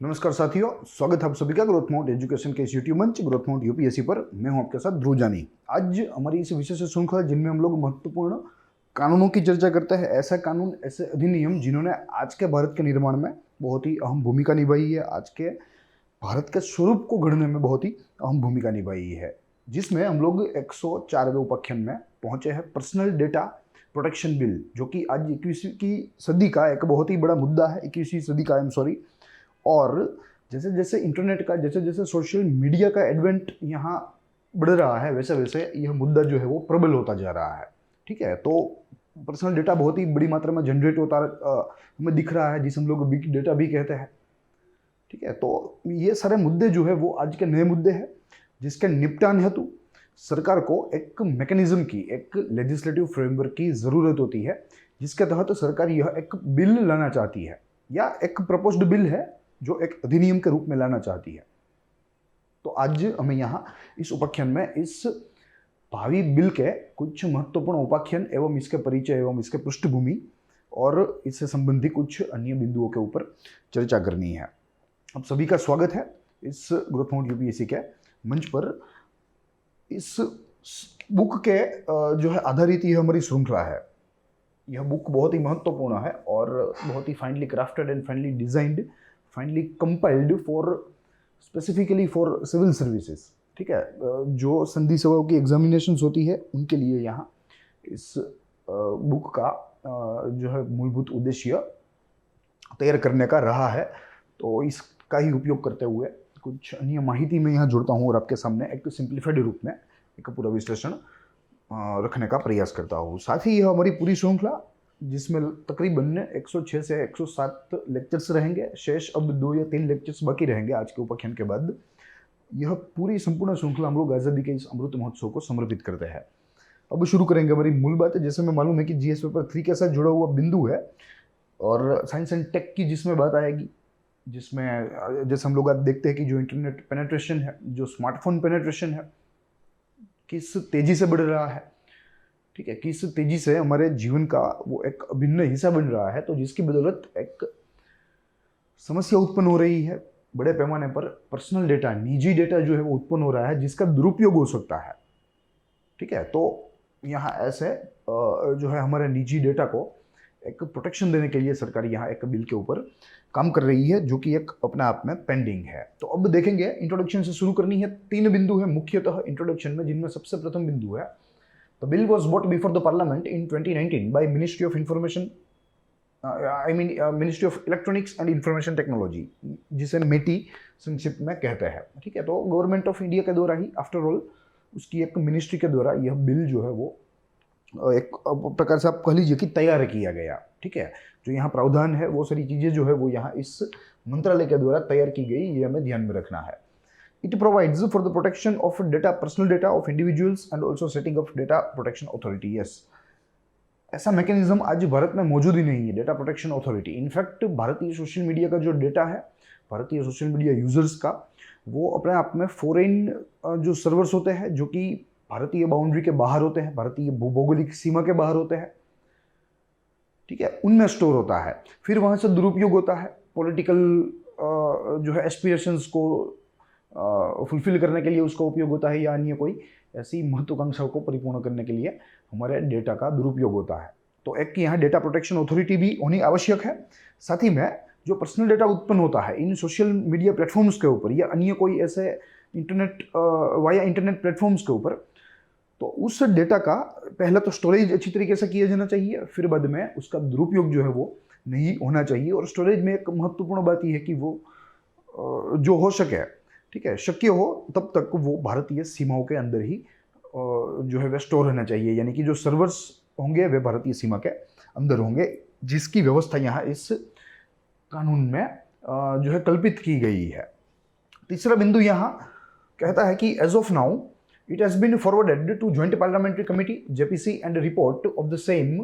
नमस्कार साथियों, स्वागत है आप सभी का ग्रोथ माउंट एजुकेशन के इस यूट्यूब मंच ग्रोथ माउंट यूपीएससी पर। मैं हूं आपके साथ ध्रुव जानी। आज हमारी इस विशेष श्रृंखला जिनमें हम लोग महत्वपूर्ण कानूनों की चर्चा करते हैं, ऐसा कानून, ऐसे अधिनियम जिन्होंने आज के भारत के निर्माण में बहुत ही अहम भूमिका निभाई है, आज के भारत के स्वरूप को गढ़ने में बहुत ही अहम भूमिका निभाई है, जिसमें हम लोग 104वें उपाख्यान में पहुंचे हैं। पर्सनल डेटा प्रोटेक्शन बिल, जो कि आज 21वीं की सदी का एक बहुत ही बड़ा मुद्दा है, 21वीं सदी का, आई एम सॉरी। और जैसे जैसे इंटरनेट का, जैसे जैसे सोशल मीडिया का एडवेंट यहाँ बढ़ रहा है, वैसे वैसे यह मुद्दा जो है वो प्रबल होता जा रहा है। ठीक है, तो पर्सनल डेटा बहुत ही बड़ी मात्रा में जनरेट होता हमें दिख रहा है, जिसे हम लोग बिग डेटा भी कहते हैं। ठीक है, तो ये सारे मुद्दे जो है वो आज के नए मुद्दे हैं, जिसके निपटान हेतु सरकार को एक मैकेनिज्म की, एक लेजिस्लेटिव फ्रेमवर्क की ज़रूरत होती है, जिसके तहत सरकार यह एक बिल लाना चाहती है, या एक प्रपोज्ड बिल है जो एक अधिनियम के रूप में लाना चाहती है। तो आज हमें यहाँ इस उपाख्यान में इस भावी बिल के कुछ महत्वपूर्ण उपाख्यान एवं इसके परिचय एवं इसके पृष्ठभूमि और इससे संबंधित कुछ अन्य बिंदुओं के ऊपर चर्चा करनी है। आप सभी का स्वागत है इस ग्रोथ माउंट यूपीएससी के मंच पर। इस बुक के जो है आधारित यह हमारी श्रृंखला है। यह बुक बहुत ही महत्वपूर्ण है और बहुत ही finely crafted and finely designed, finely compiled for specifically for civil services. ठीक है, जो संधि सेवाओं की एग्जामिनेशंस होती है उनके लिए यहाँ इस बुक का जो है मूलभूत उद्देश्य तैयार करने का रहा है। तो इसका ही उपयोग करते हुए कुछ अन्य माहिती मैं यहाँ जोड़ता हूँ और आपके सामने एक सिंप्लीफाइड रूप में एक पूरा विश्लेषण रखने का प्रयास करता हूँ। साथ ही यह हमारी पूरी श्रृंखला, जिसमें तकरीबन 106 से 107 लेक्चर्स रहेंगे, शेष अब 2 या 3 लेक्चर्स बाकी रहेंगे आज के उपाख्यान के बाद। यह पूरी संपूर्ण श्रृंखला हम लोग आज़ादी के इस अमृत महोत्सव को समर्पित करते हैं। अब शुरू करेंगे हमारी मूल बात। जैसे मैं मालूम है कि जीएस पेपर 3 के साथ जुड़ा हुआ बिंदु है और साइंस एंड टेक की जिसमें बात आएगी, जिसमें जैसे हम लोग आज देखते हैं कि जो इंटरनेट पेनेट्रेशन है, जो स्मार्टफोन पेनेट्रेशन है, किस तेजी से बढ़ रहा है। ठीक है, किस तेजी से हमारे जीवन का वो एक अभिन्न हिस्सा बन रहा है, तो जिसकी बदौलत एक समस्या उत्पन्न हो रही है बड़े पैमाने पर। पर्सनल डेटा, निजी डेटा जो है वो उत्पन्न हो रहा है, जिसका दुरुपयोग हो सकता है। ठीक है, तो यहाँ ऐसे जो है हमारे निजी डेटा को एक प्रोटेक्शन देने के लिए सरकार यहाँ एक बिल के ऊपर काम कर रही है, जो कि एक अपने आप में पेंडिंग है। तो अब देखेंगे, इंट्रोडक्शन से शुरू करनी है। 3 बिंदु है मुख्यतः इंट्रोडक्शन में, जिनमें सबसे प्रथम बिंदु है, The bill was brought before the Parliament in 2019 by Ministry of Information, Ministry of Electronics and Information Technology, जिसे मेटी संक्षिप्त में कहते हैं। ठीक है, तो गवर्नमेंट ऑफ इंडिया के द्वारा ही, आफ्टर ऑल, उसकी एक मिनिस्ट्री के द्वारा यह बिल जो है वो एक प्रकार से आप कह लीजिए कि तैयार किया गया। ठीक है, जो यहाँ प्रावधान है, वो सारी चीज़ें जो है वो यहाँ इस मंत्रालय के द्वारा तैयार की गई, ये हमें ध्यान में रखना है। It provides for the protection of data, personal data of individuals, and also setting up data protection authority. Yes, ऐसा मैकेनिज्म आज भारत में मौजूद ही नहीं है, डेटा प्रोटेक्शन अथॉरिटी। इनफैक्ट भारतीय सोशल मीडिया का जो डेटा है, भारतीय सोशल मीडिया यूजर्स का, वो अपने आप में फॉरेन जो सर्वर्स होते हैं, जो कि भारतीय बाउंड्री के बाहर होते हैं, भारतीय भौगोलिक सीमा के बाहर होते हैं। ठीक है, उनमें स्टोर होता है, फिर वहाँ से दुरुपयोग होता है। पॉलिटिकल जो है एस्पिरेशंस को फुलफिल करने के लिए उसका उपयोग होता है, या अन्य कोई ऐसी महत्वाकांक्षाओं को परिपूर्ण करने के लिए हमारे डेटा का दुरुपयोग होता है। तो एक यहाँ डेटा प्रोटेक्शन अथॉरिटी भी होनी आवश्यक है। साथ ही में जो पर्सनल डेटा उत्पन्न होता है इन सोशल मीडिया प्लेटफॉर्म्स के ऊपर, या अन्य कोई ऐसे इंटरनेट वाया इंटरनेट प्लेटफॉर्म्स के ऊपर, तो उस डेटा का पहला तो स्टोरेज अच्छी तरीके से किया जाना चाहिए, फिर बाद में उसका दुरुपयोग जो है वो नहीं होना चाहिए। और स्टोरेज में एक महत्वपूर्ण बात यह है कि वो जो हो सके, ठीक है, शक्य हो तब तक वो भारतीय सीमाओं के अंदर ही जो है वे स्टोर रहना चाहिए, यानी कि जो सर्वर्स होंगे वे भारतीय सीमा के अंदर होंगे, जिसकी व्यवस्था यहाँ इस कानून में जो है कल्पित की गई है। तीसरा बिंदु यहाँ कहता है कि as of now it has been forwarded to joint parliamentary committee JPC and report of the same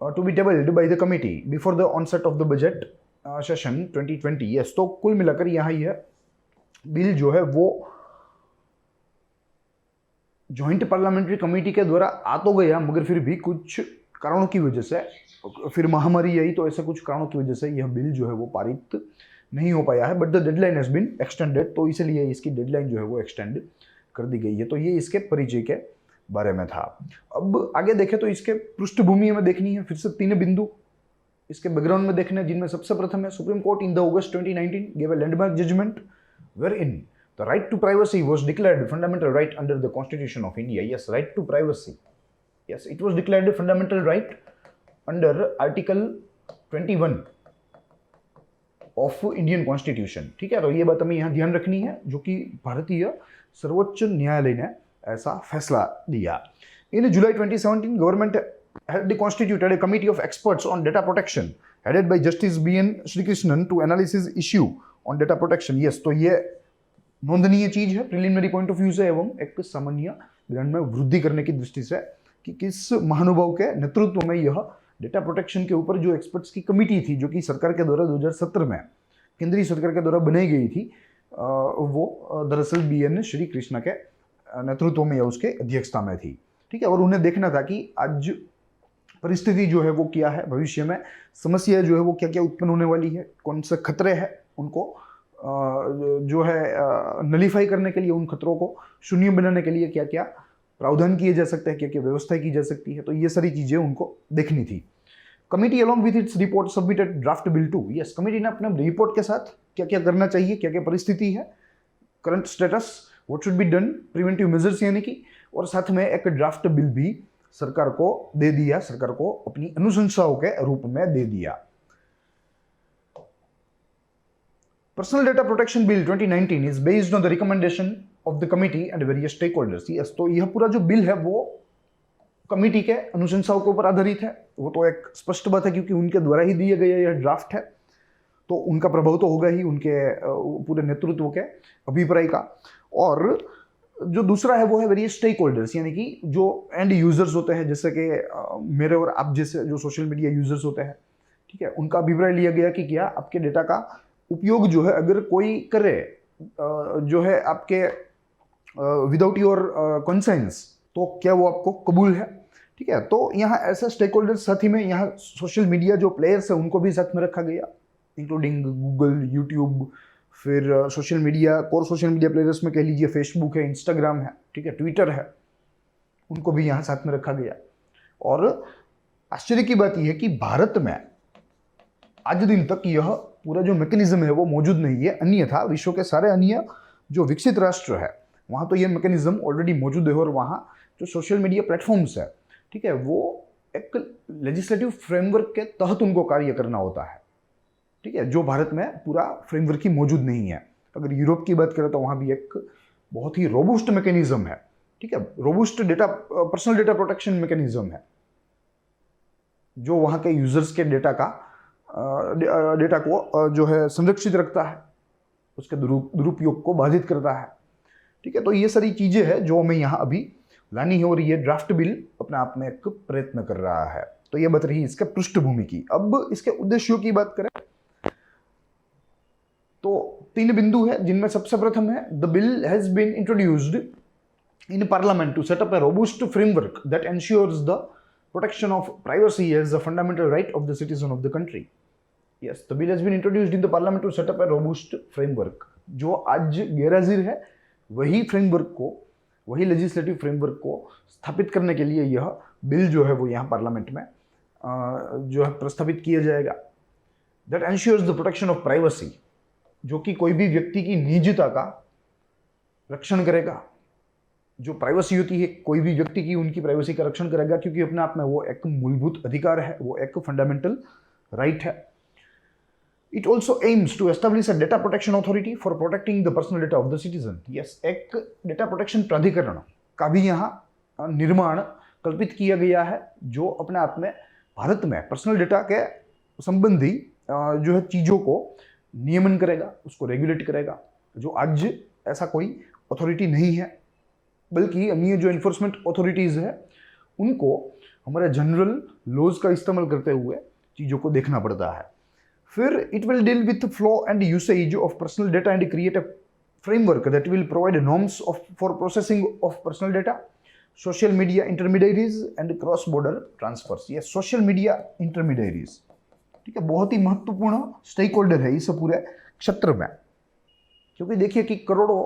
to be tabled by the committee before the onset of the budget session 2020। Yes, तो कुल मिलाकर यहाँ यह bill जो है वो joint parliamentary committee के द्वारा आ तो गया, मगर फिर भी कुछ कारणों की वजह से, फिर महामारी आई, तो ऐसे कुछ कारणों की वजह से यह बिल जो है वो पारित नहीं हो पाया है, but the deadline has been extended, तो इसलिए इसकी डेडलाइन जो है वो एक्सटेंड कर दी गई है। तो ये इसके परिचय के बारे में था। अब आगे देखें तो इसके पृष्ठभूमि हमें देखनी है, फिर से 3 बिंदु इसके बैकग्राउंड में देखने हैं, जिनमें सबसे प्रथम है supreme court in the August 2019 gave a landmark judgment wherein the right to privacy was declared fundamental right under the Constitution of India. Yes, right to privacy. Yes, it was declared a fundamental right under Article 21 of Indian constitution. ठीक है, तो ये बात हमें यहाँ ध्यान रखनी है, जो कि भारतीय सर्वोच्च न्यायालय ने ऐसा फैसला दिया। इन जुलाई 2017 government had constituted a committee of experts on data protection headed by Justice B.N. Srikrishnan to analyze issue on data protection. Yes, तो ये नोंदनीय चीज है प्रिलिमिनरी पॉइंट ऑफ व्यू से एवं एक सामान्य ज्ञान में वृद्धि करने की दृष्टि से कि किस महानुभाव के नेतृत्व में यह डेटा प्रोटेक्शन के ऊपर जो एक्सपर्ट्स की कमिटी थी, जो कि सरकार के द्वारा 2017 में केंद्रीय सरकार के द्वारा बनाई गई थी, वो दरअसल B.N. श्री कृष्णा के नेतृत्व में या उसके अध्यक्षता में थी। ठीक है, और उन्हें देखना था कि आज परिस्थिति जो है वो क्या है, भविष्य में समस्या जो है वो क्या क्या उत्पन्न होने वाली है, कौन से खतरे हैं, उनको जो है नलीफाई करने के लिए, उन खतरों को शून्य बनाने के लिए क्या क्या प्रावधान किए जा सकते हैं, क्या क्या व्यवस्था की जा सकती है। तो ये सारी चीजें उनको देखनी थी। Committee along with its report submitted draft bill 2। Yes, committee ने अपने रिपोर्ट के साथ क्या क्या करना चाहिए, क्या क्या परिस्थिति है, current status, what should be done, preventive measures यानी कि, और साथ में एक ड्राफ्ट बिल भी सरकार को दे दिया, सरकार को अपनी अनुशंसाओं के रूप में दे दिया। Personal data protection bill 2019 is based on the recommendation of the committee and various stakeholders. Yes, तो यह पूरा जो बिल है वो कमिटी के अनुशंसाओं के ऊपर आधारित है। वो तो एक स्पष्ट बात है, क्योंकि उनके द्वारा ही दिया गया यह ड्राफ्ट है, तो उनका प्रभाव तो होगा ही उनके पूरे नेतृत्व के अभिप्राय का। और जो दूसरा है वो है वेरियस स्टेक होल्डर्स, यानी कि जो एंड यूजर्स होते हैं, जैसे कि मेरे और आप जैसे जो सोशल मीडिया यूजर्स होते हैं, ठीक है, उनका अभिप्राय लिया गया कि क्या आपके डेटा का उपयोग जो है अगर कोई करे जो है आपके विदाउट योर कंसेंस, तो क्या वो आपको कबूल है। ठीक है, तो यहाँ ऐसा स्टेक होल्डर्स साथ ही में यहाँ सोशल मीडिया जो प्लेयर्स है उनको भी साथ में रखा गया, इंक्लूडिंग गूगल, यूट्यूब, फिर social media, core social media players में कह लीजिए फेसबुक है, इंस्टाग्राम है, ठीक है, ट्विटर है, उनको भी यहाँ साथ में रखा गया। और आश्चर्य की बात यह है कि भारत में आज दिन तक यह पूरा जो मैकेनिज्म है वो मौजूद नहीं है, अन्यथा विश्व के सारे अन्य जो विकसित राष्ट्र है वहाँ तो यह मैकेनिज्म ऑलरेडी मौजूद है, और वहाँ जो सोशल मीडिया प्लेटफॉर्म्स है, ठीक है, वो एक लेजिस्लेटिव फ्रेमवर्क के तहत उनको कार्य करना होता है। ठीक है, जो भारत में पूरा फ्रेमवर्क ही मौजूद नहीं है। अगर यूरोप की बात करें तो वहाँ भी एक बहुत ही रोबुस्ट मैकेनिज्म है। ठीक है, robust data personal data protection mechanism है, जो वहाँ के यूजर्स के डेटा को जो है संरक्षित रखता है, उसके दुरुपयोग को बाधित करता है। ठीक है, तो ये सारी चीजें हैं जो हमें यहाँ अभी लानी है, और ये ड्राफ्ट बिल अपने आप में एक प्रयत्न कर रहा है। तो ये बात रही इसके पृष्ठभूमि की। अब इसके उद्देश्यों की बात करें तो 3 बिंदु है, जिनमें सबसे प्रथम है the bill has been introduced in parliament to set up a robust framework that ensures the protection of privacy as a fundamental right of the citizen of the country. Yes, the bill has been introduced in the parliament to set up a robust framework. जो आज गैरहाजिर है वही framework को, वही legislative framework को स्थापित करने के लिए यह बिल जो है वो यहाँ पार्लियामेंट में जो है प्रस्तावित किया जाएगा। That ensures the protection of privacy, जो कि कोई भी व्यक्ति की निजता का रक्षण करेगा। जो प्राइवेसी होती है कोई भी व्यक्ति की, उनकी प्राइवेसी का रक्षण करेगा, क्योंकि अपने आप में वो एक मूलभूत अधिकार है, वो एक फंडामेंटल राइट है। It also aims to establish a data protection authority for protecting the personal data of the citizen. Yes, एक डेटा प्रोटेक्शन प्राधिकरण का भी यहाँ निर्माण कल्पित किया गया है, जो अपने आप में भारत में पर्सनल डेटा के संबंधी जो है चीज़ों को नियमन करेगा, उसको रेगुलेट करेगा, जो आज ऐसा कोई अथॉरिटी नहीं है, बल्कि अन्य जो इन्फोर्समेंट अथॉरिटीज़ है उनको हमारे जनरल लॉज का इस्तेमाल करते हुए चीज़ों को देखना पड़ता है। फिर it will deal with flow and usage of personal data and create a framework that will provide norms for processing of personal data, social media intermediaries and cross border transfers. ये सोशल मीडिया इंटरमीडियरीज, ठीक है, बहुत ही महत्वपूर्ण stake holder है इस पूरे क्षेत्र में, क्योंकि देखिए कि करोड़ों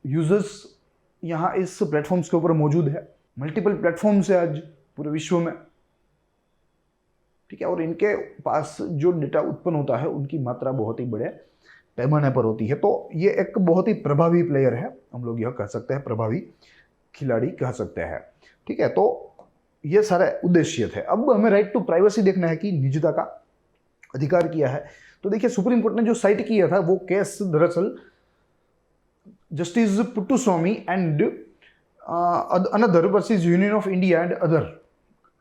यूजर्स यहाँ इस प्लेटफॉर्म्स के ऊपर मौजूद है। मल्टीपल प्लेटफॉर्म्स है आज पूरे विश्व में, ठीक है, और इनके पास जो डेटा उत्पन्न होता है उनकी मात्रा बहुत ही बड़े पैमाने पर होती है। तो ये एक बहुत ही प्रभावी प्लेयर है, हम लोग यह कह सकते हैं, प्रभावी खिलाड़ी कह सकते हैं, ठीक है। तो ये सारे उद्देश्य थे। अब हमें राइट टू प्राइवेसी देखना है कि निजता का अधिकार किया है। तो देखिए सुप्रीम कोर्ट ने जो साइट किया था वो केस दरअसल justice Puttaswamy and another versus union of India and other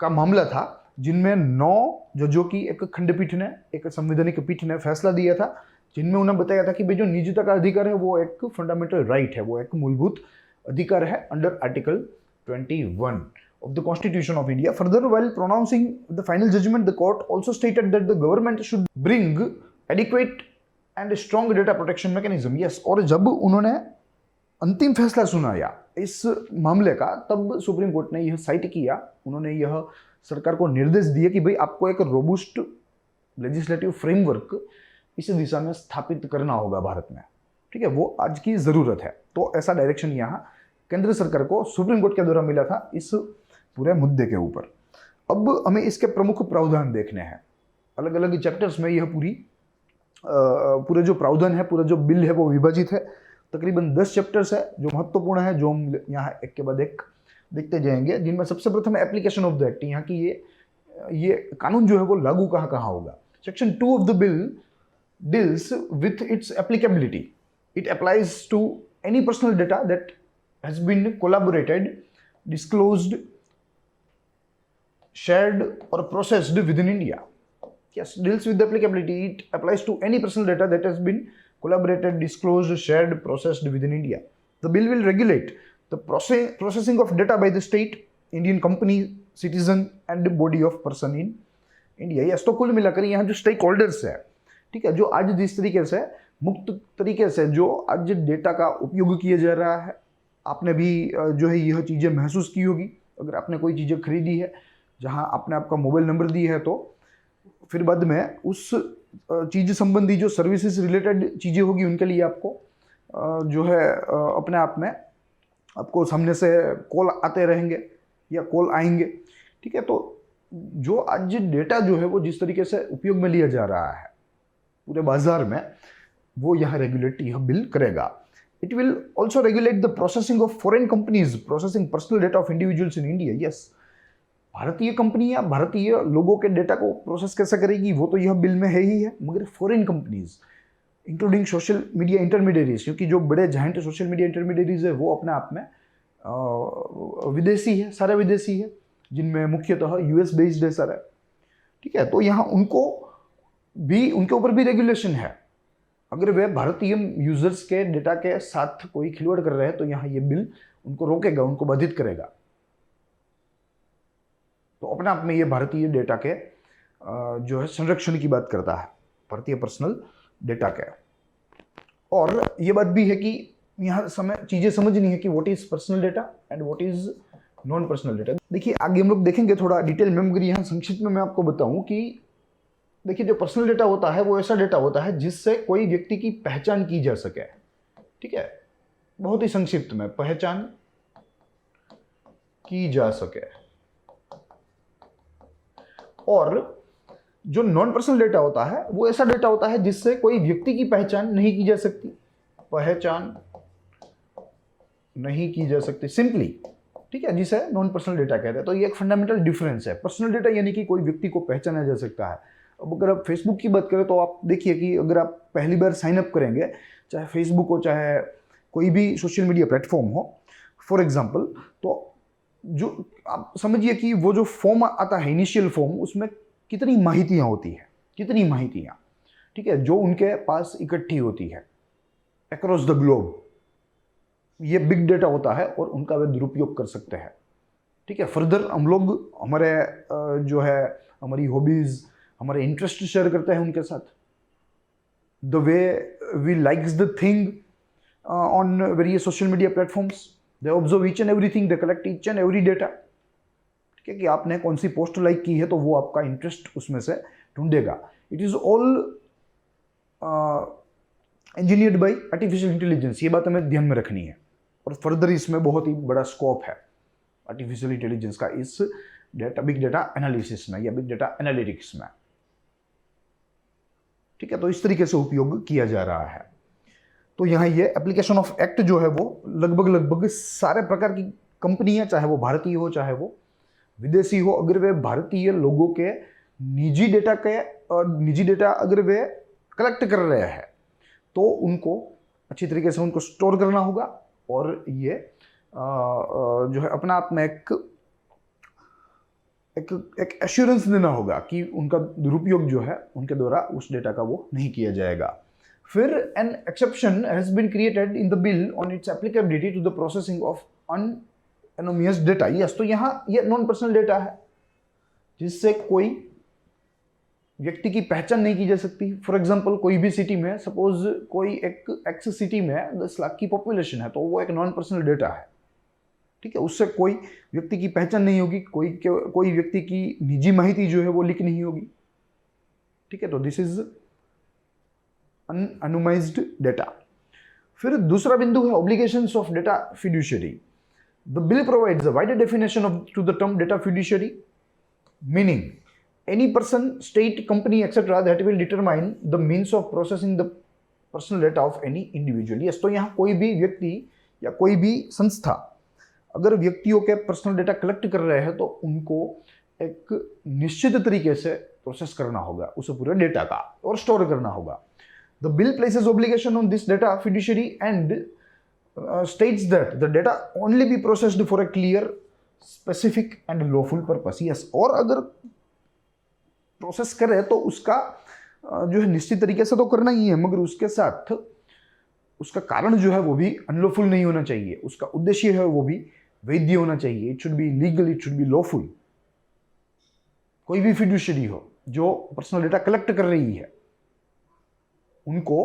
का मामला था, जिनमें 9 जजों की एक खंडपीठ ने, एक संवैधानिक पीठ ने फैसला दिया था, जिनमें उन्हें बताया था कि भाई जो निजता का अधिकार है वो एक फंडामेंटल राइट है, वो एक मूलभूत अधिकार है under article 21 of the Constitution of India. Further, while pronouncing the final judgment, the court also stated that the government should bring adequate and strong data protection mechanism. Yes, और जब उन्होंने अंतिम फैसला सुनाया इस मामले का, तब सुप्रीम कोर्ट ने यह साइट किया, उन्होंने यह सरकार को निर्देश दिए कि भाई आपको एक रोबुस्ट लेजिस्लेटिव फ्रेमवर्क इस दिशा में स्थापित करना होगा भारत में, ठीक है, वो आज की ज़रूरत है। तो ऐसा डायरेक्शन यहाँ केंद्र सरकार को सुप्रीम कोर्ट के द्वारा मिला था इस पूरे मुद्दे के ऊपर। अब हमें इसके प्रमुख प्रावधान देखने हैं। अलग अलग चैप्टर्स में यह पूरे जो प्रावधान है, पूरा जो बिल है वो विभाजित है। तकरीबन 10 चैप्टर्स है जो महत्वपूर्ण है, जो हम यहाँ एक के बाद एक देखते जाएंगे, जिनमें सबसे प्रथम है एप्लीकेशन ऑफ द एक्ट। यहाँ की ये कानून जो है वो लागू कहाँ कहाँ होगा। Section 2 of the bill deals with its applicability. It applies to any personal data that has been collaborated, disclosed, shared or processed within India. Yes, deals with the applicability. It applies to any personal data that has been collaborated, disclosed, shared, processed within India. The bill will regulate the processing of data by the state, Indian company, citizen and body of person in India. Yes, तो कुल मिलाकर यहाँ जो stake holders है, ठीक है, जो आज जिस तरीके से मुक्त तरीके से जो आज डेटा का उपयोग किया जा रहा है, आपने भी जो है यह चीज़ें महसूस की होगी। अगर आपने कोई चीज़ें खरीदी है जहां आपने आपका मोबाइल नंबर दिया है, तो फिर बाद में उस चीज़ संबंधी जो सर्विसेज रिलेटेड चीज़ें होगी उनके लिए आपको जो है अपने आप में आपको सामने से कॉल आते रहेंगे या कॉल आएंगे, ठीक है। तो जो आज डेटा जो है वो जिस तरीके से उपयोग में लिया जा रहा है पूरे बाजार में, वो यहाँ रेगुलेट यह बिल करेगा। It will also regulate the processing of foreign companies processing personal data of individuals in India. Yes, भारतीय कंपनी या भारतीय लोगों के डेटा को प्रोसेस कैसे करेगी वो तो यह बिल में है ही है, मगर foreign companies including social media intermediaries, क्योंकि जो बड़े जाइंट सोशल मीडिया इंटरमीडियरीज है वो अपने आप में विदेशी है, सारे विदेशी है, जिनमें मुख्यतः यूएस बेस्ड है सारे, ठीक है। तो यहाँ उनके ऊपर भी रेगुलेशन है। अगर वे भारतीय यूजर्स के डेटा के साथ कोई खिलवाड़ कर रहे हैं तो यहाँ ये बिल उनको रोकेगा, उनको बाधित करेगा। तो अपने आप में ये भारतीय डेटा के जो है संरक्षण की बात करता है, भारतीय पर्सनल डेटा के। और ये बात भी है कि यहाँ चीज़ें समझनी है कि what is personal data and what is non personal data. देखिए आगे हम लोग देखेंगे थोड़ा डिटेल में, मगर यहाँ संक्षिप्त में मैं आपको बताऊं कि देखिए जो पर्सनल डेटा होता है वो ऐसा डेटा होता है जिससे कोई व्यक्ति की पहचान की जा सके, ठीक है, बहुत ही संक्षिप्त में पहचान की जा सके। और जो नॉन पर्सनल डेटा होता है वो ऐसा डेटा होता है जिससे कोई व्यक्ति की पहचान नहीं की जा सकती, पहचान नहीं की जा सकती सिंपली, ठीक है, जिसे नॉन पर्सनल डेटा कहते हैं। तो ये एक फंडामेंटल डिफरेंस है। पर्सनल डेटा यानी कि कोई व्यक्ति को पहचाना जा सकता है। अब अगर आप फेसबुक की बात करें तो आप देखिए कि अगर आप पहली बार साइन अप करेंगे, चाहे फेसबुक हो चाहे कोई भी सोशल मीडिया प्लेटफॉर्म हो फॉर एग्जांपल, तो जो आप समझिए कि वो जो फॉर्म आता है इनिशियल फॉर्म, उसमें कितनी माहितियाँ होती है, कितनी माहितियाँ, ठीक है, जो उनके पास इकट्ठी होती है अक्रॉस द ग्लोब। ये बिग डेटा होता है और उनका वे दुरुपयोग कर सकते हैं, ठीक है। फर्दर हम लोग हमारे जो है हमारी हॉबीज़, हमारे इंटरेस्ट शेयर करते हैं उनके साथ। The way we likes the thing on various social media platforms, they observe each and everything, they collect each and every data, ठीक है, कि आपने कौन सी पोस्ट लाइक की है तो वो आपका इंटरेस्ट उसमें से ढूंढेगा। It is all engineered by artificial intelligence, ये बात हमें ध्यान में रखनी है। और फर्दर इसमें बहुत ही बड़ा स्कोप है आर्टिफिशियल इंटेलिजेंस का इस बिग डेटा एनालिसिस में या बिग डेटा एनालिटिक्स में। ठीक है, तो इस तरीके से उपयोग किया जा रहा है। तो यहाँ ये एप्लीकेशन ऑफ एक्ट जो है वो लगभग सारे प्रकार की कंपनियां, चाहे वो भारतीय हो चाहे वो विदेशी हो, अगर वे भारतीय लोगों के निजी डेटा अगर वे कलेक्ट कर रहे हैं तो उनको अच्छी तरीके से उनको स्टोर करना होगा और ये जो है अपना आप में एक एश्योरेंस देना होगा कि उनका दुरुपयोग जो है उनके द्वारा उस डेटा का वो नहीं किया जाएगा। फिर an exception has been created in the bill on its applicability to the processing of anonymous data. Yes, तो यहाँ ये नॉन पर्सनल डेटा है जिससे कोई व्यक्ति की पहचान नहीं की जा सकती। फॉर एग्जाम्पल, कोई भी सिटी में, सपोज कोई एक एक्स सिटी में 10 लाख की पॉपुलेशन है, तो वो एक नॉन पर्सनल डेटा है। ठीक है, उससे कोई व्यक्ति की पहचान नहीं होगी, कोई व्यक्ति की निजी माहिती जो है वो लीक नहीं होगी। ठीक है, तो दिस इज अनएनोमाइज्ड डेटा। फिर दूसरा बिंदु है obligations of data fiduciary. The bill provides a wider definition to the term data fiduciary, meaning any person, state, company, etc. that will determine the means of processing the personal data of any individual. Yes, तो यहाँ कोई भी व्यक्ति या कोई भी संस्था अगर व्यक्तियों के पर्सनल डेटा कलेक्ट कर रहे हैं तो उनको एक निश्चित तरीके से प्रोसेस करना होगा उस पूरे डेटा का और स्टोर करना होगा। The bill places obligation on this data fiduciary and states that the data only be processed for a clear, specific and lawful purpose. Yes, और अगर प्रोसेस करे तो उसका जो है निश्चित तरीके से तो करना ही है, मगर उसके साथ उसका कारण जो है वो भी अनलॉफुल नहीं होना चाहिए, उसका उद्देश्य है वो भी वैध होना चाहिए। It should be legal, it should be lawful. कोई भी फिड्यूशियरी हो जो पर्सनल डेटा कलेक्ट कर रही है, उनको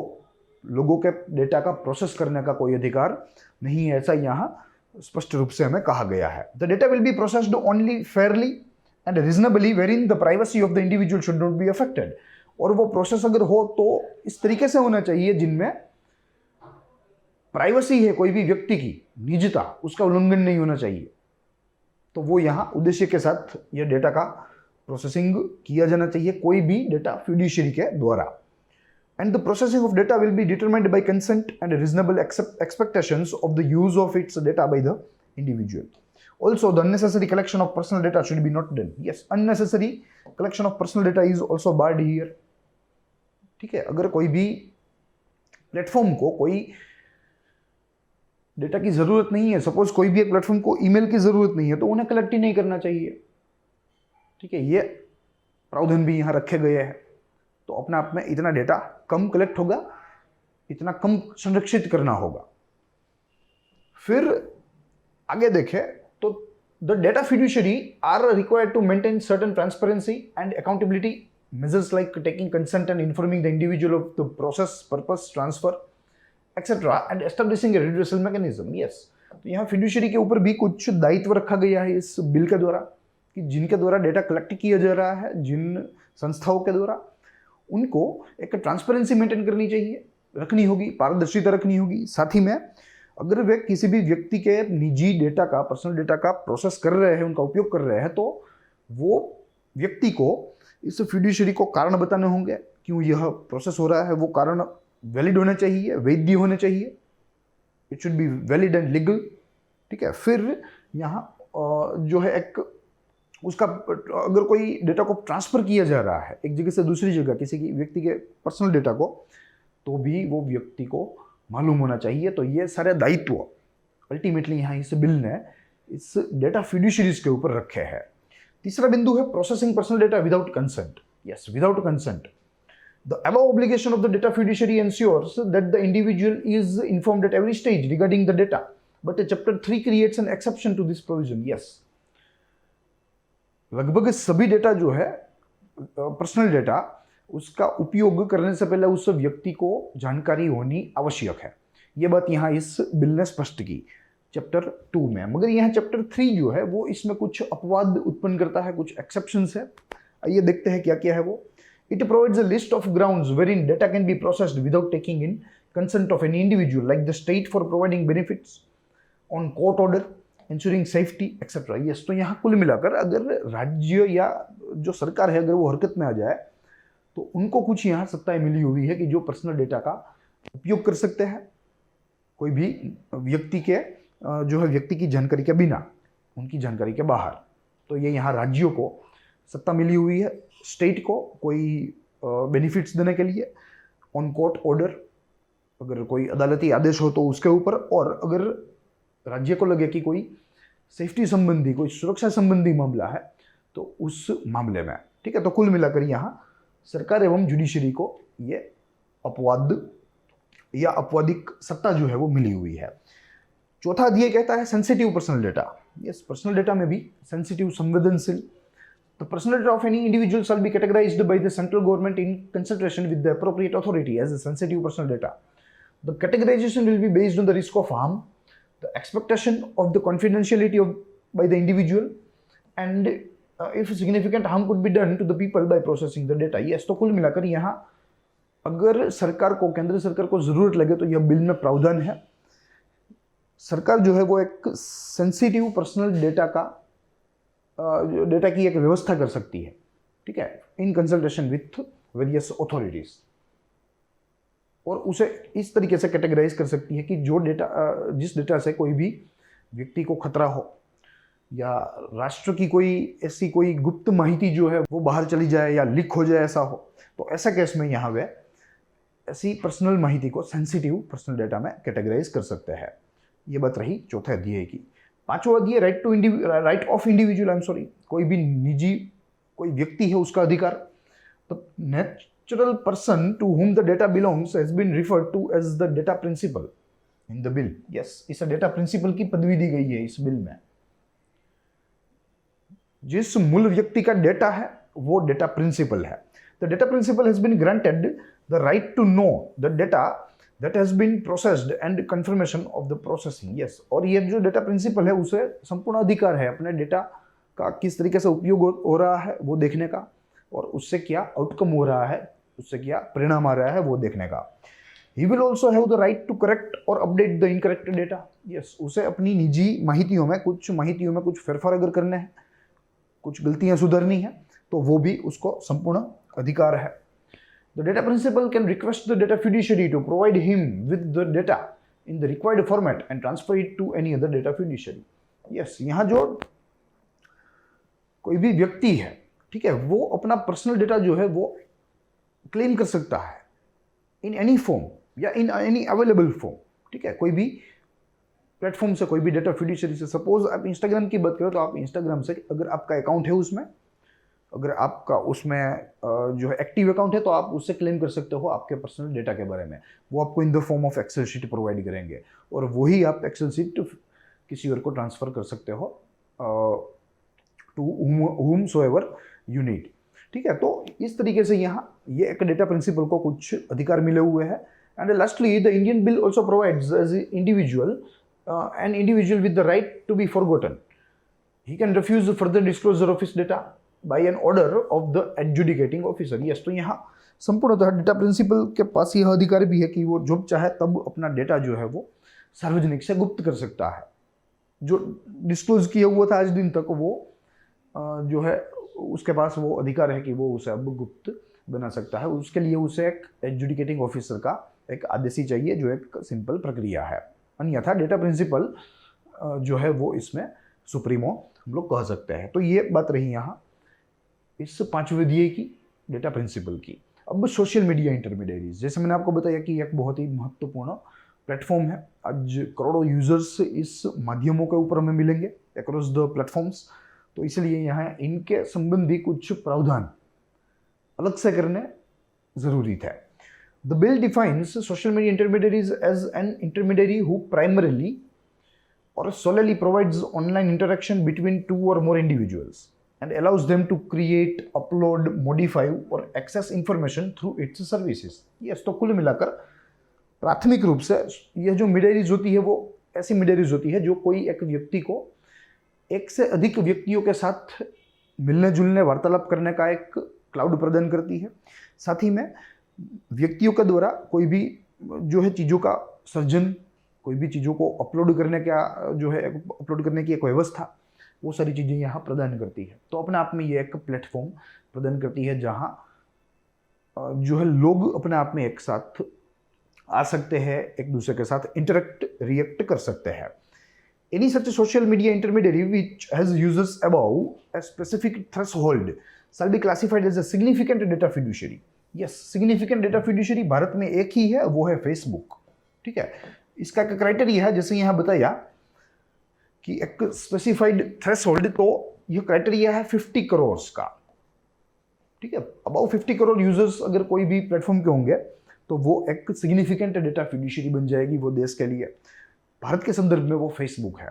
लोगों के डेटा का प्रोसेस करने का कोई अधिकार नहीं है, ऐसा यहाँ स्पष्ट रूप से हमें कहा गया है। The data will be processed only Fairlie and reasonably wherein the privacy of the individual should not be affected। और वो प्रोसेस अगर हो तो इस तरीके से होना चाहिए जिनमें प्राइवेसी है, कोई भी व्यक्ति की निजता, उसका उल्लंघन नहीं होना चाहिए। तो वो यहाँ उद्देश्य के साथ ये डेटा का प्रोसेसिंग किया जाना चाहिए, कोई भी डेटा फिड्यूशियरी के द्वारा। And the processing of data will be determined by consent and reasonable expectations of the use of its data by the individual. Also, the unnecessary collection of personal data should be not done. Yes, unnecessary collection of personal data is also barred here. ठीक है, अगर कोई भी platform को कोई data की जरूरत नहीं है, सपोज कोई भी एक प्लेटफॉर्म को ईमेल की जरूरत नहीं है, तो उन्हें कलेक्ट ही नहीं करना चाहिए। ठीक है, ये प्रावधान भी यहाँ रखे गए हैं। तो अपने आप में इतना डेटा कम कलेक्ट होगा, इतना कम संरक्षित करना होगा। फिर आगे देखें तो the data fiduciary are required to maintain certain transparency and accountability measures like taking consent and informing the individual of the process, purpose, transfer, etc. and establishing a redressal mechanism. Yes, तो यहाँ fiduciary के ऊपर भी कुछ दायित्व रखा गया है इस बिल के द्वारा कि जिनके द्वारा डेटा कलेक्ट किया जा रहा है, जिन संस्थाओं के द्वारा, उनको एक ट्रांसपेरेंसी मेंटेन करनी चाहिए, रखनी होगी, पारदर्शिता रखनी होगी। साथ ही में अगर वे किसी भी व्यक्ति के निजी डेटा का, पर्सनल डेटा का प्रोसेस कर रहे हैं, उनका उपयोग कर रहे हैं, तो वो व्यक्ति को इस फिड्यूशियरी को कारण बताने होंगे क्यों यह प्रोसेस हो रहा है। वो कारण वैलिड होने चाहिए, वैध होने चाहिए, it should be valid and legal. ठीक है, फिर यहाँ जो है एक उसका अगर कोई डेटा को ट्रांसफर किया जा रहा है एक जगह से दूसरी जगह, किसी की व्यक्ति के पर्सनल डेटा को, तो भी वो व्यक्ति को मालूम होना चाहिए। तो ये सारे दायित्व अल्टीमेटली यहाँ इस बिल ने इस डेटा फिड्यूशियरीज के ऊपर रखे हैं। तीसरा बिंदु है processing personal data without consent. Yes, without consent. The above obligation of the data fiduciary ensures that the individual is informed at every stage regarding the data, but chapter 3 creates an exception to this provision. Yes, लगभग सभी data जो है personal data, उसका उपयोग करने से पहले उस व्यक्ति को जानकारी होनी आवश्यक है। यह बात यहाँ इस बिल ने स्पष्ट की चैप्टर 2 में। मगर यहाँ चैप्टर 3 जो है वो इसमें कुछ अपवाद उत्पन्न करता है, कुछ एक्सेप्शंस है। आइए देखते हैं क्या क्या है वो। It provides a list of grounds wherein data can be processed without taking in consent of any individual like the state for providing benefits on court order, ensuring safety etc. Yes, तो यहाँ कुल मिलाकर अगर राज्य या जो सरकार है अगर वो हरकत में आ जाए तो उनको कुछ यहाँ सत्ताएं मिली हुई है कि जो पर्सनल डेटा का उपयोग कर सकते हैं कोई भी व्यक्ति के जो है व्यक्ति की जानकारी के बिना, उनकी जानकारी के बाहर। तो ये यहाँ राज्यों को सत्ता मिली हुई है, स्टेट को कोई बेनिफिट्स देने के लिए, ऑन कोर्ट ऑर्डर अगर कोई अदालती आदेश हो तो उसके ऊपर, और अगर राज्य को लगे कि कोई सेफ्टी संबंधी कोई सुरक्षा संबंधी मामला है तो उस मामले में। ठीक है, तो कुल मिलाकर यहाँ सरकार एवं जुडिशरी को ये अपवाद या अपवादिक सत्ता जो है वो मिली हुई है। चौथा अध्याय कहता है sensitive personal data. Yes, personal data में भी सेंसिटिव संवेदनशील। The personal data of any individual shall be categorized by the central government in consultation with the appropriate authority as a sensitive personal data. The categorization will be based on the risk of harm, the expectation of the confidentiality by the individual, and if significant harm could be done to the people by processing the data. Yes, तो कुल मिलाकर यहाँ अगर सरकार को, केंद्र सरकार को जरूरत लगे तो यह बिल में प्रावधान है। सरकार जो है वो एक सेंसिटिव पर्सनल डेटा की एक व्यवस्था कर सकती है। ठीक है, in consultation with various authorities, और उसे इस तरीके से कैटेगराइज कर सकती है कि जो डेटा, जिस डेटा से कोई भी व्यक्ति को खतरा हो या राष्ट्र की कोई ऐसी कोई गुप्त माहिती जो है वो बाहर चली जाए या लीक हो जाए, ऐसा हो, तो ऐसा केस में यहाँ वे ऐसी पर्सनल माहिती को सेंसिटिव पर्सनल डेटा में कैटेगराइज कर सकते हैं। ये बात रही चौथे अध्याय की। पांचवा अध्याय राइट ऑफ इंडिविजुअल, कोई भी निजी कोई व्यक्ति है उसका अधिकार। तो natural person to whom the data belongs has been referred to as the data principal in the bill. Yes, इस डेटा प्रिंसिपल की पदवी दी गई है इस बिल में। जिस मूल व्यक्ति का डेटा है वो डेटा प्रिंसिपल है। The data principal has been granted the right to know the data that has been processed and confirmation of the processing. Yes, और ये जो डेटा प्रिंसिपल है उसे संपूर्ण अधिकार है अपने डेटा का किस तरीके से उपयोग हो रहा है वो देखने का, और उससे क्या आउटकम हो रहा है, उससे क्या परिणाम आ रहा है वो देखने का। He will also have the right to correct or update the incorrect data. Yes, उसे अपनी निजी माहितियों में कुछ फेरफार अगर करने हैं, कुछ गलतियां सुधारनी है, तो वो भी उसको संपूर्ण अधिकार है। The data principal can request the data fiduciary to provide him with the data in the required format and transfer it to any other data fiduciary. Yes, यहाँ जो कोई भी व्यक्ति है, ठीक है, वो अपना पर्सनल डेटा जो है वो क्लेम कर सकता है इन एनी फॉर्म या इन एनी अवेलेबल फॉर्म। ठीक है, कोई भी प्लेटफॉर्म से, कोई भी डेटा फिड्यूशियरी से। सपोज आप इंस्टाग्राम की बात करो तो आप इंस्टाग्राम से अगर आपका अकाउंट है उसमें, अगर आपका उसमें जो है एक्टिव अकाउंट है तो आप उससे क्लेम कर सकते हो आपके पर्सनल डेटा के बारे में। वो आपको in the form of excel sheet provide करेंगे और वही आप एक्सेल शीट किसी और को ट्रांसफ़र कर सकते हो to whom so ever you need। ठीक है, तो इस तरीके से यहाँ ये एक डेटा प्रिंसिपल को कुछ अधिकार मिले हुए हैं। And lastly the Indian bill also provides as an individual with the right to be forgotten, he can refuse further disclosure of his data by an order of the adjudicating officer. Yes, तो यहाँ संपूर्णतः data principal के पास यह अधिकार भी है कि वो जब चाहे तब अपना डेटा जो है वो सार्वजनिक से गुप्त कर सकता है। जो डिस्क्लोज किया हुआ था आज दिन तक वो जो है उसके पास वो अधिकार है कि वो उसे अब गुप्त बना सकता है। उसके लिए उसे एक एडजुडिकेटिंग ऑफिसर का एक आदेश ही चाहिए, जो एक सिंपल प्रक्रिया है। अन्यथा डेटा प्रिंसिपल जो है वो इसमें सुप्रीमो हम लोग कह सकते हैं। तो ये बात रही यहाँ इस पांचवें अध्याय की डेटा प्रिंसिपल की। अब सोशल मीडिया इंटरमीडियरीज, जैसे मैंने आपको बताया कि एक बहुत ही महत्वपूर्ण प्लेटफॉर्म है। आज करोड़ों यूजर्स इस माध्यमों के ऊपर हमें मिलेंगे अक्रॉस द प्लेटफॉर्म्स, तो इसलिए यहाँ इनके संबंधी कुछ प्रावधान अलग से करने जरूरी थे। The bill defines social media intermediaries as an intermediary who primarily or solely provides online interaction between two or more individuals and allows them to create, upload, modify or access information through its services. Yes, तो कुल मिलाकर प्राथमिक रूप से यह जो मीडियरीज होती है वो ऐसी मीडियरीज होती है जो कोई एक व्यक्ति को एक से अधिक व्यक्तियों के साथ मिलने जुलने, वार्तालाप करने का एक क्लाउड प्रदान करती है। साथ ही में व्यक्तियों के द्वारा कोई भी जो है चीज़ों का सर्जन, कोई भी चीज़ों को अपलोड करने का जो है अपलोड करने की एक व्यवस्था, वो सारी चीज़ें यहाँ प्रदान करती है। तो अपने आप में ये एक प्लेटफॉर्म प्रदान करती है जहाँ जो है लोग अपने आप में एक साथ आ सकते हैं, एक दूसरे के साथ इंटरेक्ट रिएक्ट कर सकते हैं। Any such social media intermediary which has users above a specific threshold shall be classified as a significant data fiduciary. Yes, significant data fiduciary Bharat में एक ही है, वो है फेसबुक। ठीक है, इसका एक क्राइटेरिया है, जैसे यहाँ बताया कि एक स्पेसिफाइड थ्रेशोल्ड, तो ये क्राइटेरिया है 50 करोड़ का। ठीक है, अबाउ 50 करोड़ यूजर्स अगर कोई भी प्लेटफॉर्म के होंगे तो वो एक सिग्निफिकेंट डेटा फिड्यूशियरी बन जाएगी वो देश के लिए। भारत के संदर्भ में वो फेसबुक है।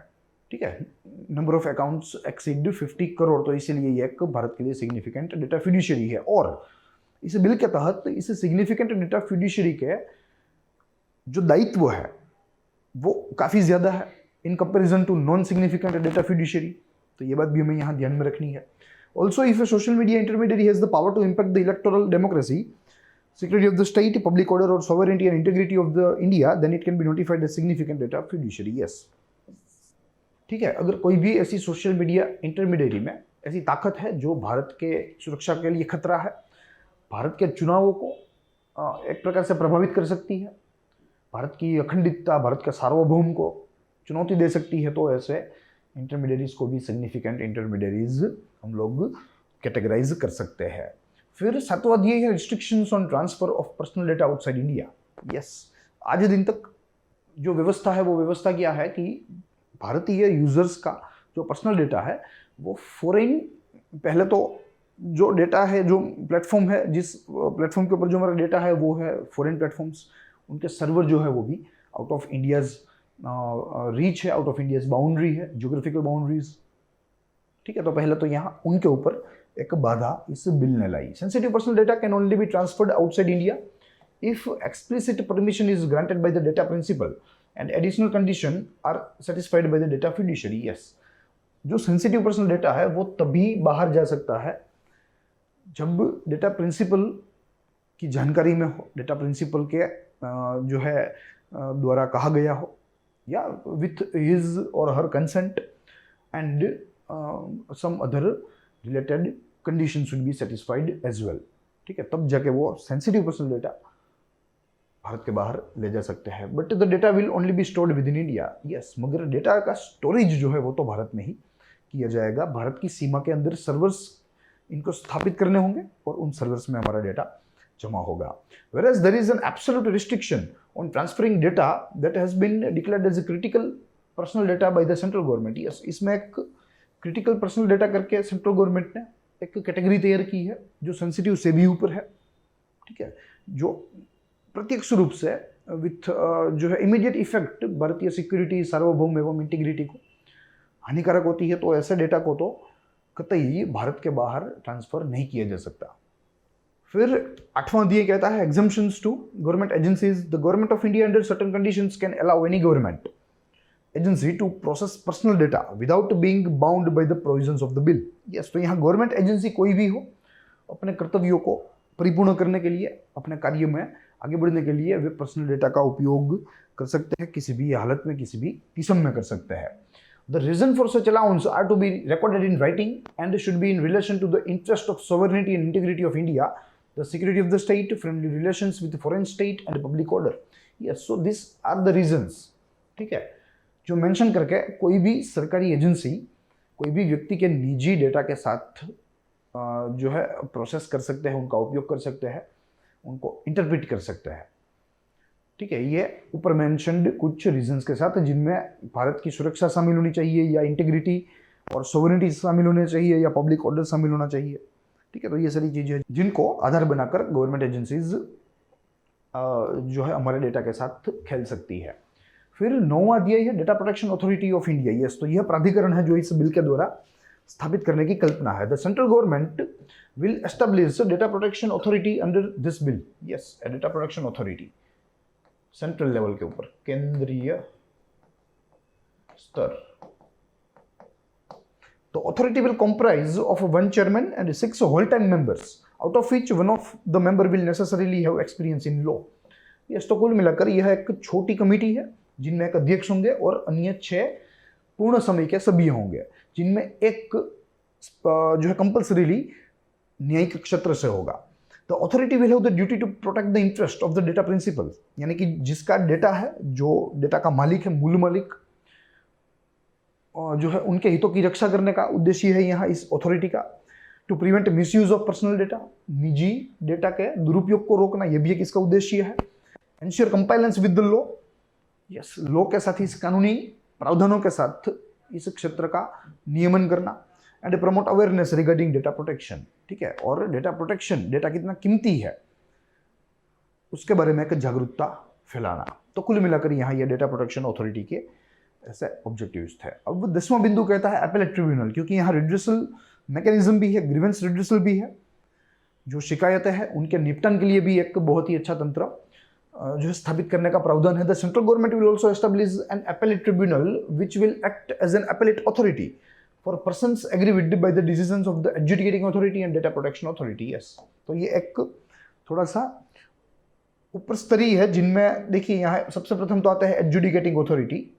ठीक है, number of accounts exceed 50 crore, तो इसीलिए ये एक भारत के लिए सिग्निफिकेंट डेटा फिड्यूशियरी है। और इस बिल के तहत इस सिग्निफिकेंट डेटा फिड्यूशियरी के जो दायित्व है वो काफ़ी ज़्यादा है in comparison to non significant data fiduciary. तो ये बात भी हमें यहाँ ध्यान में रखनी है। Also if a social media intermediary has the power to impact the electoral democracy, security of the state, public order और sovereignty and integrity of the India, then it can be notified as significant data fiduciary. Yes, ठीक है, अगर कोई भी ऐसी social media intermediary में ऐसी ताकत है जो भारत के सुरक्षा के लिए खतरा है, भारत के चुनावों को एक प्रकार से प्रभावित कर सकती है, भारत की अखंडितता, भारत के सार्वभौम को चुनौती दे सकती है, तो ऐसे इंटरमीडियरीज को भी सिग्निफिकेंट इंटरमीडियरीज हम लोग कैटेगराइज कर सकते हैं। फिर सातवां अध्याय है restrictions on transfer of personal data outside India. Yes, आज दिन तक जो व्यवस्था है वो व्यवस्था क्या है कि भारतीय यूजर्स का जो पर्सनल डेटा है वो फॉरेन, पहले तो जो डेटा है, जो प्लेटफॉर्म है, जिस प्लेटफॉर्म के ऊपर जो हमारा डेटा है वो है फॉरेन प्लेटफॉर्म्स, उनके सर्वर जो है वो भी आउट ऑफ इंडियाज रीच है, आउट ऑफ इंडियाज बाउंड्री है, ज्योग्राफिकल बाउंड्रीज। ठीक है, तो पहले तो यहाँ उनके ऊपर एक बाधा इस बिल ने लाई। Sensitive personal data can only be transferred outside India if explicit permission is granted by the data principal and additional condition are satisfied by the data fiduciary. Yes, जो सेंसिटिव पर्सनल डेटा है वो तभी बाहर जा सकता है जब data principal की जानकारी में हो, डेटा प्रिंसिपल के जो है द्वारा कहा गया हो, या विथ हिज और her consent and some other related condition should be satisfied as well. ठीक है, तब जाके वो सेंसिटिव पर्सनल डेटा भारत के बाहर ले जा सकते हैं। But the data will only be stored with in India. Yes, मगर डेटा का स्टोरेज जो है वो तो भारत में ही किया जाएगा। भारत की सीमा के अंदर सर्वर्स इनको स्थापित करने होंगे और उन सर्वर्स में हमारा डेटा जमा होगा। Whereas there is an absolute restriction on transferring data that has been declared as a critical personal data by the central government. Yes, इसमें एक critical personal data करके सेंट्रल गवर्नमेंट ने एक कैटेगरी तैयार की है जो सेंसिटिव से भी ऊपर है। ठीक है, जो प्रत्यक्ष रूप से विथ जो है इमीडिएट इफेक्ट भारतीय सिक्योरिटी, सार्वभौम एवं इंटीग्रिटी को हानिकारक होती है, तो ऐसे डेटा को तो कतई भारत के बाहर ट्रांसफर नहीं किया जा सकता। फिर 8वां अध्याय कहता है exemptions to government agencies. The government of India under certain conditions can allow any government agency to process personal data without being bound by the provisions of the bill. Yes, तो यहाँ गवर्नमेंट एजेंसी कोई भी हो, अपने कर्तव्यों को परिपूर्ण करने के लिए, अपने कार्य में आगे बढ़ने के लिए वे पर्सनल डेटा का उपयोग कर सकते हैं, किसी भी हालत में, किसी भी किस्म में कर सकते हैं। The reason for such allowance are to be recorded in writing and should be in relation to the interest of sovereignty and integrity of India, the security of the state, friendly relations with the foreign state and public order. Yes, so these are the reasons. ठीक है, जो mention करके कोई भी सरकारी agency कोई भी व्यक्ति के निजी डेटा के साथ जो है प्रोसेस कर सकते हैं, उनका उपयोग कर सकते हैं, उनको इंटरप्रेट कर सकते हैं। ठीक है, ये ऊपर मेंशन्ड कुछ रीजंस के साथ जिनमें भारत की सुरक्षा शामिल होनी चाहिए, या इंटीग्रिटी और सोवरेनिटी शामिल होनी चाहिए, या पब्लिक ऑर्डर शामिल होना चाहिए। ठीक है, तो ये सारी चीज़ें जिनको आधार बनाकर गवर्नमेंट एजेंसीज जो है हमारे डेटा के साथ खेल सकती है। फिर 9वां अध्याय है data protection authority of India. Yes, तो यह प्राधिकरण है जो इस बिल के द्वारा स्थापित करने की कल्पना है। The central government will establish data protection authority under this bill. Yes, data protection authority central level के ऊपर, केंद्रीय स्तर। तो authority will comprise of 1 chairman and 6 whole time members, out of which one of the member will necessarily have experience in law. Yes, तो कुल मिलाकर यह एक छोटी कमेटी है जिनमें एक अध्यक्ष होंगे और अन्य 6 पूर्ण समय के सभ्य होंगे, जिनमें एक जो है कंपल्सरीली न्यायिक क्षेत्र से होगा। The authority will have the duty to protect the interest of the data principal, यानी कि जिसका डेटा है, जो डेटा का मालिक है, मूल मालिक जो है, उनके हितों की रक्षा करने का उद्देश्य है यहाँ इस अथॉरिटी का। To prevent misuse of personal data, निजी डेटा के दुरुपयोग को रोकना, यह भी एक इसका उद्देश्य है। Ensure compliance with the law, yes, law के साथ, इस कानूनी प्रावधानों के साथ इस क्षेत्र का नियमन करना। And promote awareness regarding data protection, ठीक है, और डेटा प्रोटेक्शन, डेटा कितना कीमती है उसके बारे में एक जागरूकता फैलाना। तो कुल मिलाकर यहाँ ये डेटा प्रोटेक्शन अथॉरिटी के ऐसे ऑब्जेक्टिव्स थे। अब 10वां बिंदु कहता है अपीलेट ट्रिब्यूनल, क्योंकि यहाँ रिड्रेसल मैकेनिज्म भी है, ग्रीवेंस रिड्रेसल भी है, जो शिकायतें हैं उनके निपटान के लिए भी एक बहुत ही अच्छा तंत्र जो है स्थापित करने का प्रावधान है। The central government will also establish an appellate tribunal which will act as an appellate authority for persons aggrieved by the decisions of the adjudicating authority and data protection authority. Yes, तो ये एक थोड़ा सा ऊपर स्तरीय है, जिनमें देखिए यहाँ सबसे प्रथम तो आता है एडजुडिकेटिंग अथॉरिटी,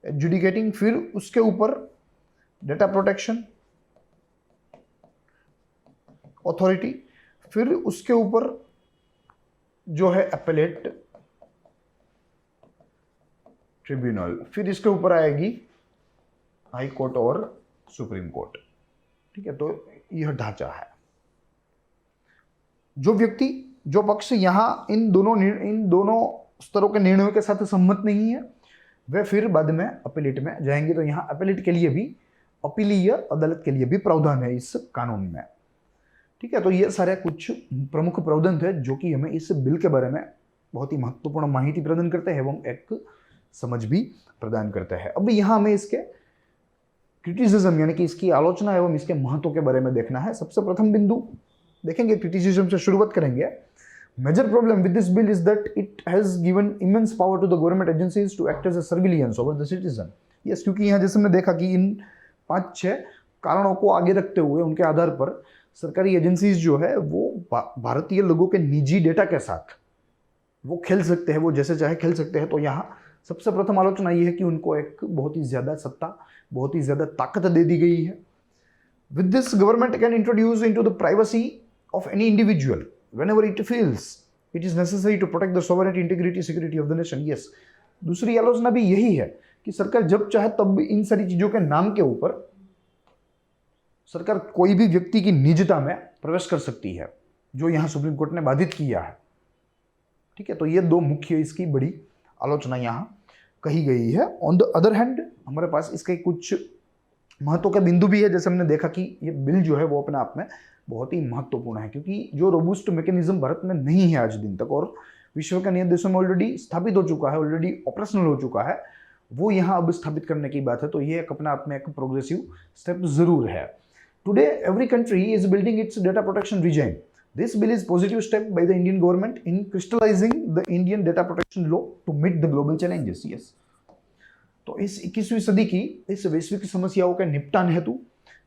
एडजुडिकेटिंग, फिर उसके ऊपर डेटा प्रोटेक्शन अथॉरिटी, फिर उसके ऊपर जो है अपीलेट ट्रिब्यूनल, फिर इसके ऊपर आएगी हाई कोर्ट और सुप्रीम कोर्ट। ठीक है, तो यह ढांचा है। जो व्यक्ति, जो पक्ष यहां इन दोनों स्तरों के निर्णयों के साथ सम्मत नहीं है, वे फिर बाद में अपीलेट में जाएंगे। तो यहाँ अपीलेट के लिए भी, अपीलीय अदालत के लिए भी प्रावधान है इस कानून में। ठीक है, तो ये सारे कुछ प्रमुख प्रावधान थे जो कि हमें इस बिल के बारे में बहुत ही महत्वपूर्ण माहिती प्रदान करते हैं एवं एक समझ भी प्रदान करते हैं। अब यहाँ हमें इसके क्रिटिसिज्म यानी कि इसकी आलोचना एवं इसके महत्व के बारे में देखना है। सबसे प्रथम बिंदु देखेंगे, क्रिटिसिज्म से शुरुआत करेंगे। Major problem with this bill is that it has given immense power to the government agencies to act as a surveillance over the citizen. Yes, क्योंकि यहाँ जैसे हमने देखा कि इन 5-6 कारणों को आगे रखते हुए उनके आधार पर सरकारी एजेंसीज जो है वो भारतीय लोगों के निजी डेटा के साथ वो खेल सकते हैं, वो जैसे चाहे खेल सकते हैं। तो यहाँ सबसे प्रथम आलोचना ये है कि उनको एक बहुत ही ज़्यादा सत्ता, बहुत ही ज़्यादा ताकत दे दी गई है। With this government can introduce into the privacy of any individual whenever it feels it is necessary to protect the sovereignty, integrity, security of the nation. Yes, दूसरी आलोचना भी यही है कि सरकार जब चाहे तब इन सारी चीजों के नाम के ऊपर सरकार कोई भी व्यक्ति की निजता में प्रवेश कर सकती है, जो यहाँ सुप्रीम कोर्ट ने बाधित किया है। ठीक है, तो ये 2 मुख्य इसकी बड़ी आलोचना यहाँ कही गई है। ऑन द अदर हैंड हमारे पास इसके कुछ महत्व के बिंदु भी है। जैसे हमने देखा कि ये बिल जो है वो अपने आप में बहुत ही महत्वपूर्ण है, क्योंकि जो रोबूस्ट मैकेनिज्म भारत में नहीं है आज दिन तक और विश्व के अन्य देशों में ऑलरेडी स्थापित हो चुका है, ऑलरेडी ऑपरेशनल हो चुका है, वो यहाँ अब स्थापित करने की बात है। तो ये अपने आप में एक प्रोग्रेसिव स्टेप जरूर है। Today every country is building its data protection regime. This bill is positive step by the Indian government in crystallizing the Indian data protection law to meet the global challenges. Yes, तो इस 21वीं सदी की इस वैश्विक समस्याओं के निपटान हेतु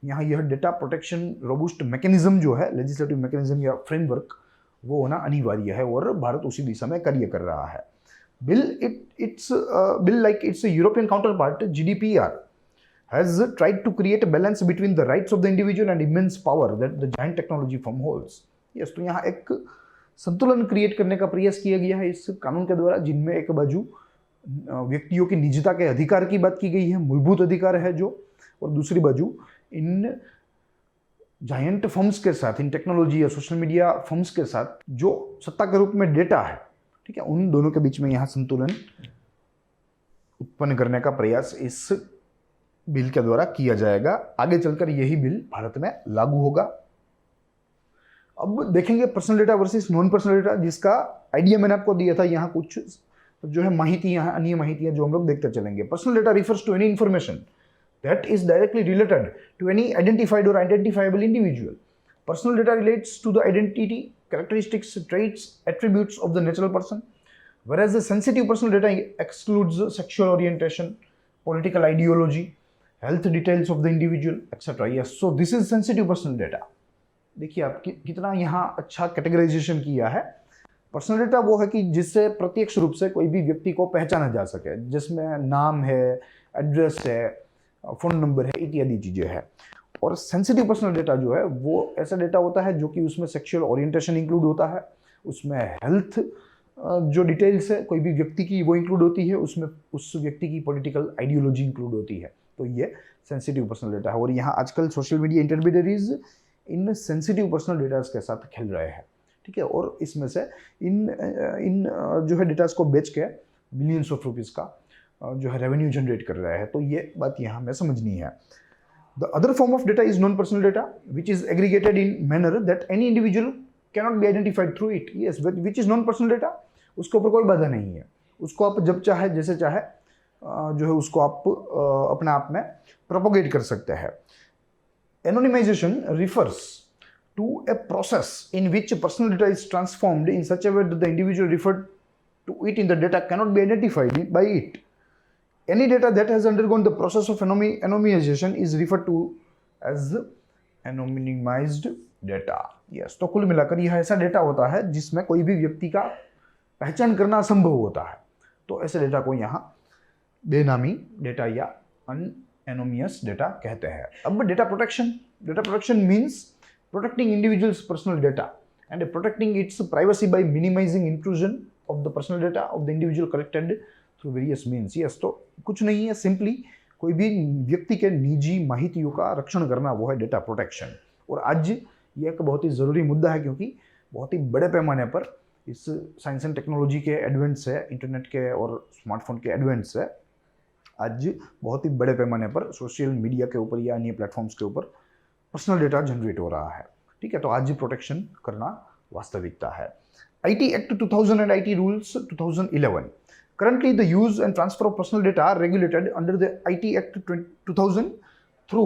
यहाँ यह डेटा प्रोटेक्शन रोबूस्ट मैकेनिज्म जो है, लेजिस्लेटिव मैकेनिज्म या फ्रेमवर्क, वो होना अनिवार्य है और भारत उसी दिशा में कार्य कर रहा है। Bill like it's European counterpart GDPR has tried to create a balance between the rights of the individual and immense power that the giant technology firm holds. Yes, तो यहाँ एक संतुलन क्रिएट करने का प्रयास किया गया है इस कानून के द्वारा, जिनमें एक बाजू व्यक्तियों की निजता के अधिकार की बात की गई है, मूलभूत अधिकार है जो, और दूसरी बाजू इन जायंट फर्म्स के साथ, इन टेक्नोलॉजी या सोशल मीडिया फर्म्स के साथ जो सत्ता के रूप में डेटा है, ठीक है, उन दोनों के बीच में यहाँ संतुलन उत्पन्न करने का प्रयास इस बिल के द्वारा किया जाएगा। आगे चलकर यही बिल भारत में लागू होगा। अब देखेंगे personal data versus non personal data, जिसका आइडिया मैंने आपको दिया था। यहाँ कुछ जो है माहितियां, अन्य माहितियां जो हम लोग देखते चलेंगे। Personal data refers to any information that is directly related to any identified or identifiable individual. Personal data relates to the identity, characteristics, traits, attributes of the natural person, whereas the sensitive personal data excludes sexual orientation, political ideology, health details of the individual, etc. Yes, so this is sensitive personal data. देखिए आप कितना यहाँ अच्छा categorisation किया है। Personal data वो है कि जिससे प्रत्यक्ष रूप से कोई भी व्यक्ति को पहचाना जा सके, जिसमें नाम है, एड्रेस है, फ़ोन नंबर है, इत्यादि चीज़ें हैं। और सेंसिटिव पर्सनल डेटा जो है वो ऐसा डेटा होता है जो कि उसमें सेक्सुअल ओरिएंटेशन इंक्लूड होता है, उसमें हेल्थ जो डिटेल्स है कोई भी व्यक्ति की वो इंक्लूड होती है, उसमें उस व्यक्ति की पॉलिटिकल आइडियोलॉजी इंक्लूड होती है। तो ये सेंसिटिव पर्सनल डेटा है। और यहाँ आजकल सोशल मीडिया इंटरमीडियरीज इन सेंसिटिव पर्सनल डेटास के साथ खेल रहे हैं, ठीक है। और इसमें से इन जो है डेटास को बेच के बिलियंस ऑफ रुपीज़ का जो है रेवेन्यू जनरेट कर रहा है। तो ये बात यहाँ हमें समझनी है। The other form of data is non personal data which is aggregated in manner that any individual cannot be identified through it. Yes, which is non personal data, उसके ऊपर कोई बाधा नहीं है, उसको आप जब चाहे जैसे चाहे जो है उसको आप अपने आप में प्रोपोगेट कर सकते हैं। एनोनिमाइजेशन refers to a process in which personal data is transformed in such a way that the individual referred to it in the data cannot be identified by it. Any data that has undergone the process of anonymization is referred to as anonymized data. Yes, तो कुल मिलाकर यह ऐसा data होता है जिसमें कोई भी व्यक्ति का पहचान करना असंभव होता है। तो ऐसे डेटा को यहाँ बेनामी डेटा या अनएनोनिमस डेटा कहते हैं। अब data protection means protecting individuals' personal data and protecting its privacy by minimizing intrusion of the personal data of the individual collected through various means. Yes, तो कुछ नहीं है, सिंपली कोई भी व्यक्ति के निजी माहितियों का रक्षण करना, वो है डेटा प्रोटेक्शन। और आज ये एक बहुत ही ज़रूरी मुद्दा है क्योंकि बहुत ही बड़े पैमाने पर इस साइंस एंड टेक्नोलॉजी के एडवेंट से, इंटरनेट के और स्मार्टफोन के एडवेंट से आज बहुत ही बड़े पैमाने पर सोशल मीडिया के ऊपर या अन्य प्लेटफॉर्म्स के ऊपर पर्सनल डेटा जनरेट हो रहा है, ठीक है। तो आज प्रोटेक्शन करना वास्तविकता है। IT act 2000 and IT rules 2011। Currently the use and transfer of personal data are regulated under the IT act 2000 through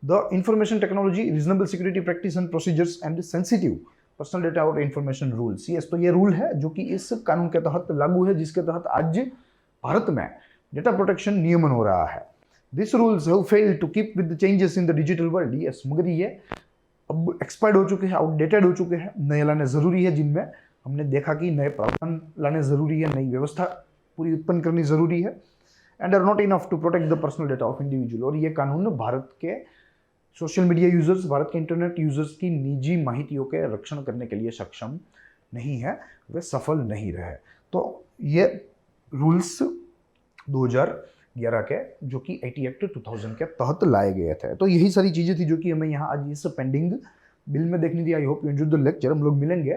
the information technology reasonable security practice and procedures and sensitive personal data or information rules. Yes, तो ये rule है जो कि इस कानून के तहत लागू है, जिसके तहत आज भारत में डेटा प्रोटेक्शन नियमन हो रहा है। These rules have failed to keep with the changes in the digital world. Yes, मगर ये अब एक्सपायर्ड हो चुके हैं, आउटडेटेड हो चुके हैं, नए लाने ज़रूरी है, जिनमें हमने देखा कि नए प्रावधान लाने ज़रूरी है, नई व्यवस्था पूरी उत्पन्न करनी ज़रूरी है। And are not enough to protect the personal data of individual. और ये कानून भारत के सोशल मीडिया यूजर्स, भारत के इंटरनेट यूजर्स की निजी माहितियों के रक्षण करने के लिए सक्षम नहीं है, वे सफल नहीं रहे। तो ये रूल्स 2011 के जो कि आईटी एक्ट 2000 के तहत लाए गए थे। तो यही सारी चीज़ें थी जो कि हमें यहाँ आज इस पेंडिंग बिल में देखनी थी। I hope you enjoyed the lecture. हम लोग मिलेंगे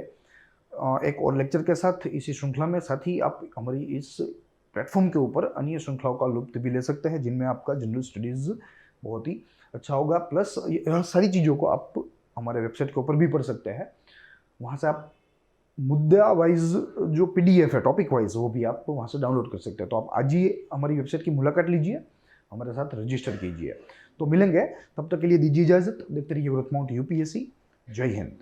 एक और लेक्चर के साथ इसी श्रृंखला में। साथ ही आप हमारी इस प्लेटफॉर्म के ऊपर अन्य श्रृंखलाओं का लुत्फ भी ले सकते हैं, जिनमें आपका जनरल स्टडीज़ बहुत ही अच्छा होगा। प्लस यह सारी चीज़ों को आप हमारे वेबसाइट के ऊपर भी पढ़ सकते हैं। वहाँ से आप मुद्दा वाइज जो पीडीएफ है टॉपिक वाइज, वो भी आप वहाँ से डाउनलोड कर सकते हैं। तो आप आज ही हमारी वेबसाइट की मुलाकात लीजिए, हमारे साथ रजिस्टर कीजिए। तो मिलेंगे, तब तक के लिए दीजिए इजाज़त। देखते रहिए ग्रोथ माउंट यूपीएससी। जय हिंद।